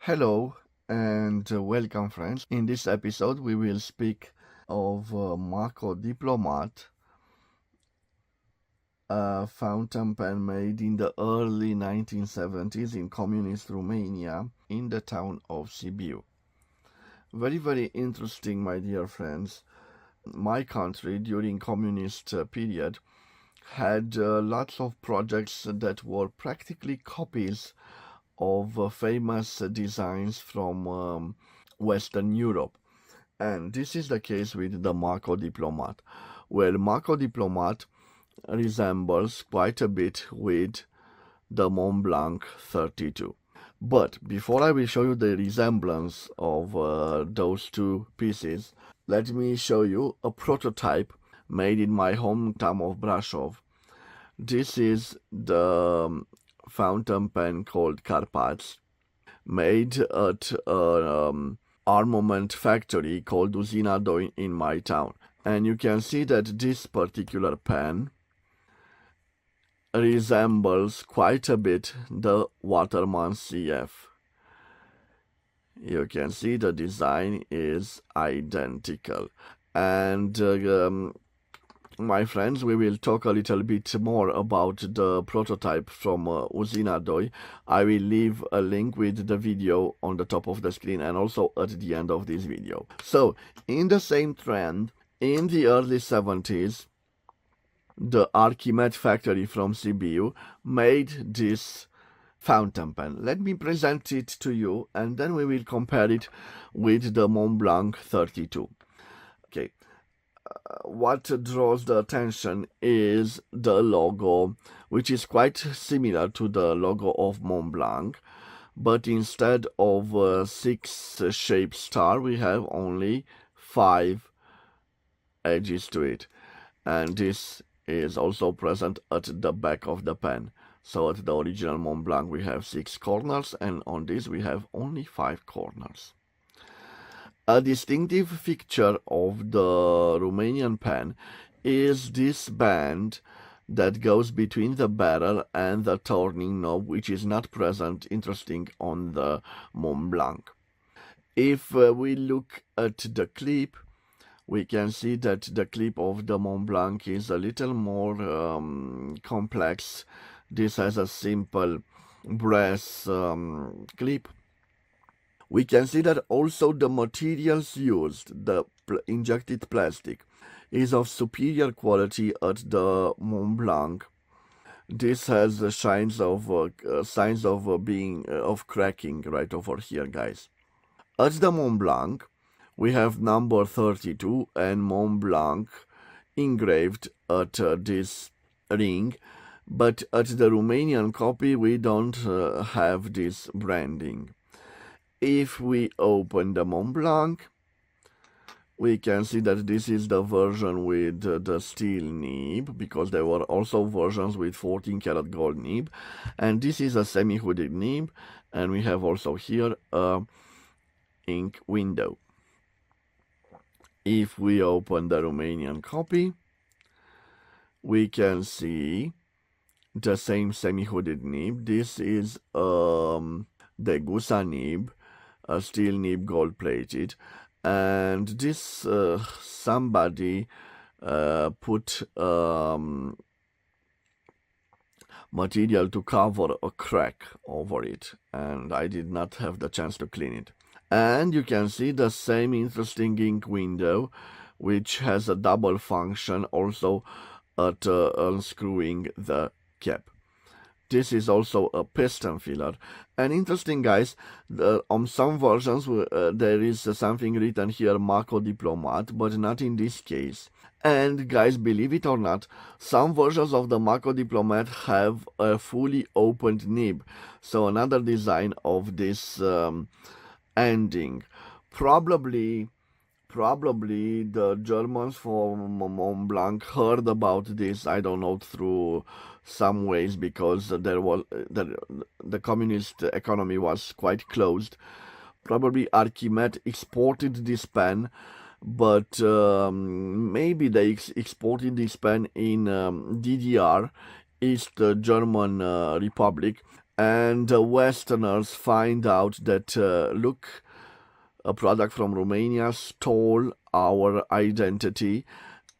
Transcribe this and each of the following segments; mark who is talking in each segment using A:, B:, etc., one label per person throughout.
A: Hello and welcome, friends. In this episode, we will speak of MACO Diplomat, a fountain pen made in the early 1970s in communist Romania in the town of Sibiu. Very, very interesting, my dear friends. My country during communist period had lots of projects that were practically copies of famous designs from Western Europe. And this is the case with the MACO Diplomat, where MACO Diplomat resembles quite a bit with the Montblanc 32. But before I will show you the resemblance of those two pieces, let me show you a prototype made in my hometown of Brasov. This is the fountain pen called Carpats, made at an armament factory called Uzina Doi in my town. And you can see that this particular pen resembles quite a bit the Waterman CF. You can see the design is identical. And my friends, we will talk a little bit more about the prototype from Uzina Doi. I will leave a link with the video on the top of the screen and also at the end of this video. So, in the same trend, in the early 70s, the Archimet factory from Sibiu made this fountain pen. Let me present it to you and then we will compare it with the Montblanc 32. Okay. What draws the attention is the logo, which is quite similar to the logo of Montblanc, but instead of a 6-shaped star, we have only 5 edges to it. And this is also present at the back of the pen. So at the original Montblanc we have 6 corners, and on this we have only 5 corners. A distinctive feature of the Romanian pen is this band that goes between the barrel and the turning knob, which is not present, interesting, on the Montblanc. If we look at the clip, we can see that the clip of the Montblanc is a little more complex. This has a simple brass clip. We can see that also the materials used, the injected plastic, is of superior quality at the Montblanc. This has signs of cracking right over here, guys. At the Montblanc, we have number 32 and Montblanc engraved at this ring, but at the Romanian copy we don't have this branding. If we open the Montblanc, we can see that this is the version with the steel nib, because there were also versions with 14 karat gold nib, and this is a semi-hooded nib, and we have also here a ink window. If we open the Romanian copy, we can see the same semi-hooded nib. This is the Gusa nib, a steel nib gold-plated, and this somebody put material to cover a crack over it, and I did not have the chance to clean it. And you can see the same interesting ink window, which has a double function also at unscrewing the cap. This is also a piston filler. And interesting, guys, on some versions there is something written here, MACO Diplomat, but not in this case. And guys, believe it or not, some versions of the MACO Diplomat have a fully opened nib. So another design of this ending. Probably the Germans from Montblanc heard about this, I don't know, through some ways, because there was the communist economy was quite closed. Probably Archimet exported this pen, but maybe they exported this pen in DDR, East German Republic, and Westerners find out that, look, a product from Romania stole our identity,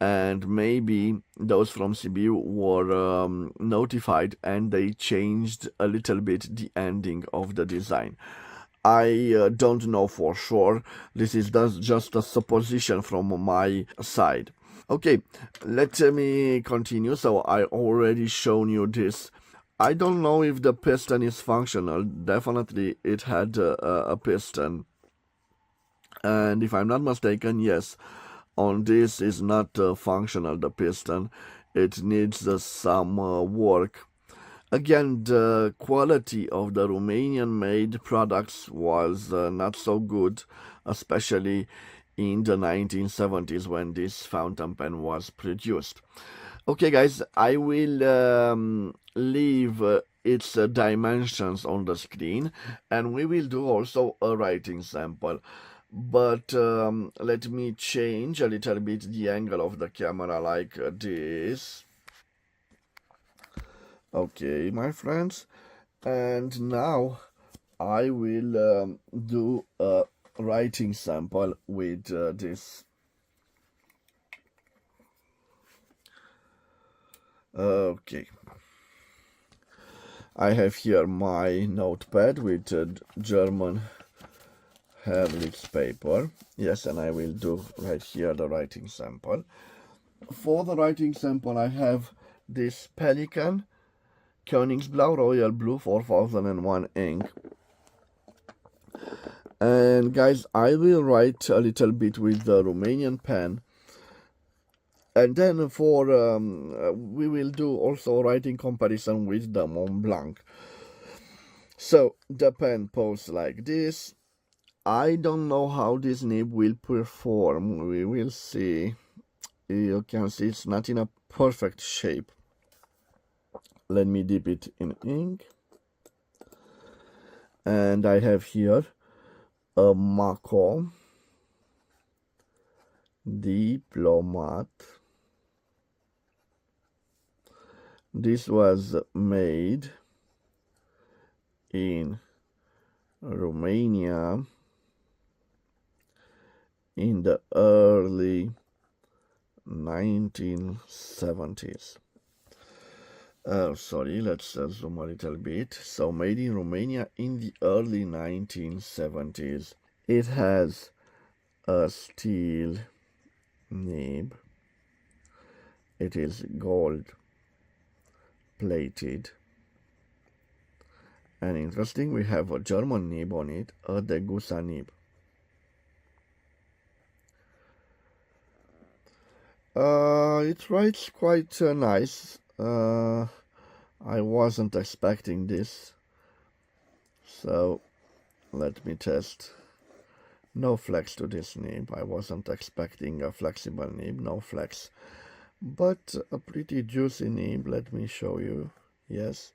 A: and maybe those from Sibiu were notified and they changed a little bit the ending of the design. I don't know for sure. This is just a supposition from my side. Okay, let me continue. So I already shown you this. I don't know if the piston is functional. Definitely it had a piston. And if I'm not mistaken, yes, on this is not functional, the piston. It needs some work. Again, the quality of the Romanian-made products was not so good, especially in the 1970s when this fountain pen was produced. Okay, guys, I will leave its dimensions on the screen, and we will do also a writing sample. But let me change a little bit the angle of the camera like this. Okay, my friends, and now I will do a writing sample with this. Okay, I have here my notepad with German Herlitz paper. Yes, and I will do right here the writing sample. For the writing sample, I have this Pelikan Königsblau Royal Blue 4001 ink. And guys, I will write a little bit with the Romanian pen. And then for we will do also writing comparison with the Montblanc. So the pen poses like this. I don't know how this nib will perform. We will see. You can see it's not in a perfect shape. Let me dip it in ink. And I have here a MACO Diplomat. This was made in Romania in the early 1970s. Sorry, let's zoom a little bit. So made in Romania in the early 1970s. It has a steel nib. It is gold plated. And interesting, we have a German nib on it, a Degussa nib. It writes quite nice. I wasn't expecting this, so let me test. No flex to this nib. I wasn't expecting a flexible nib, no flex, but a pretty juicy nib. Let me show you. Yes,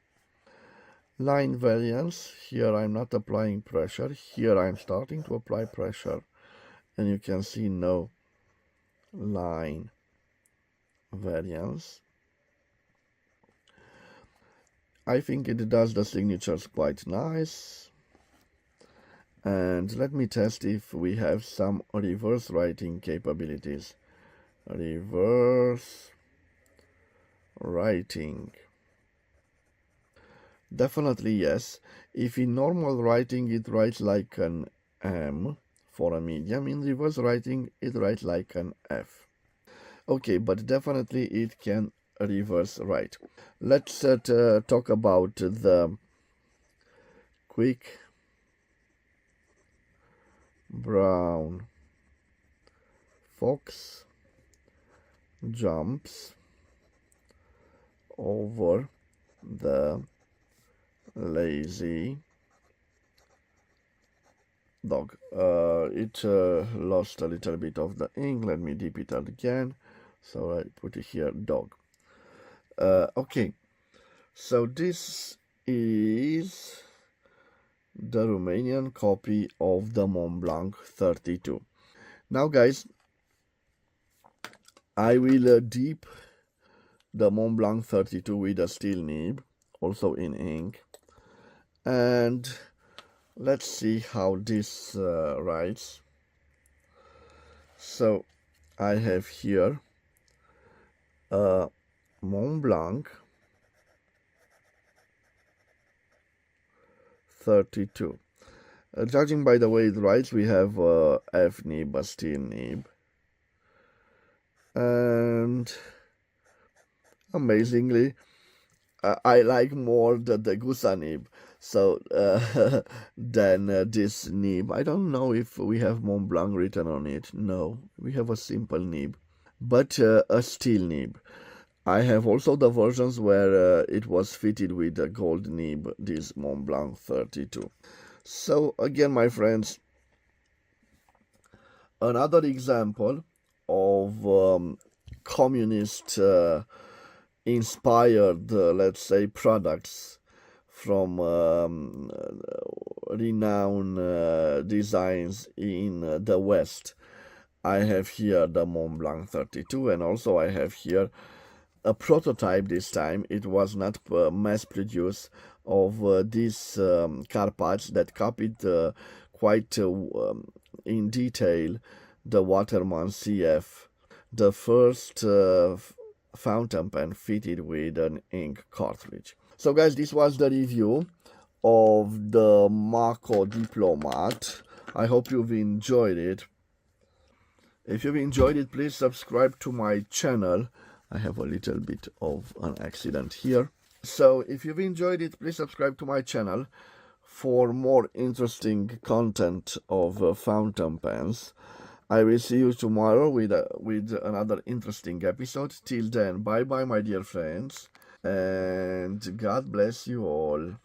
A: line variance. Here I'm not applying pressure. Here I'm starting to apply pressure, and you can see no line variance. I think it does the signatures quite nice. And let me test if we have some reverse writing capabilities. Reverse writing. Definitely yes. If in normal writing it writes like an M for a medium, in reverse writing it writes like an F. Okay, but definitely it can reverse write. Let's talk about the quick brown fox jumps over the lazy dog. It lost a little bit of the ink. Let me dip it out again. So I put it here, dog. Okay, so this is the Romanian copy of the Montblanc 32. Now guys, I will dip the Montblanc 32 with a steel nib, also in ink. And let's see how this writes. So I have here Montblanc 32. Judging by the way it writes, we have F nib, a steel nib, and amazingly, I like more the Degussa nib so than this nib. I don't know if we have Mont Blanc written on it. No, we have a simple nib, but a steel nib. I have also the versions where it was fitted with a gold nib, this Mont Blanc 32. So again, my friends, another example of communist inspired, let's say, products from renowned designs in the West. I have here the Mont Blanc 32, and also I have here a prototype. This time it was not mass produced, of these car parts that copied quite in detail the Waterman CF, the first fountain pen fitted with an ink cartridge. So guys, this was the review of the MACO Diplomat. I hope you've enjoyed it. If you've enjoyed it, please subscribe to my channel. I have a little bit of an accident here. So if you've enjoyed it, please subscribe to my channel for more interesting content of fountain pens. I will see you tomorrow with another interesting episode. Till then, bye bye, my dear friends, and God bless you all.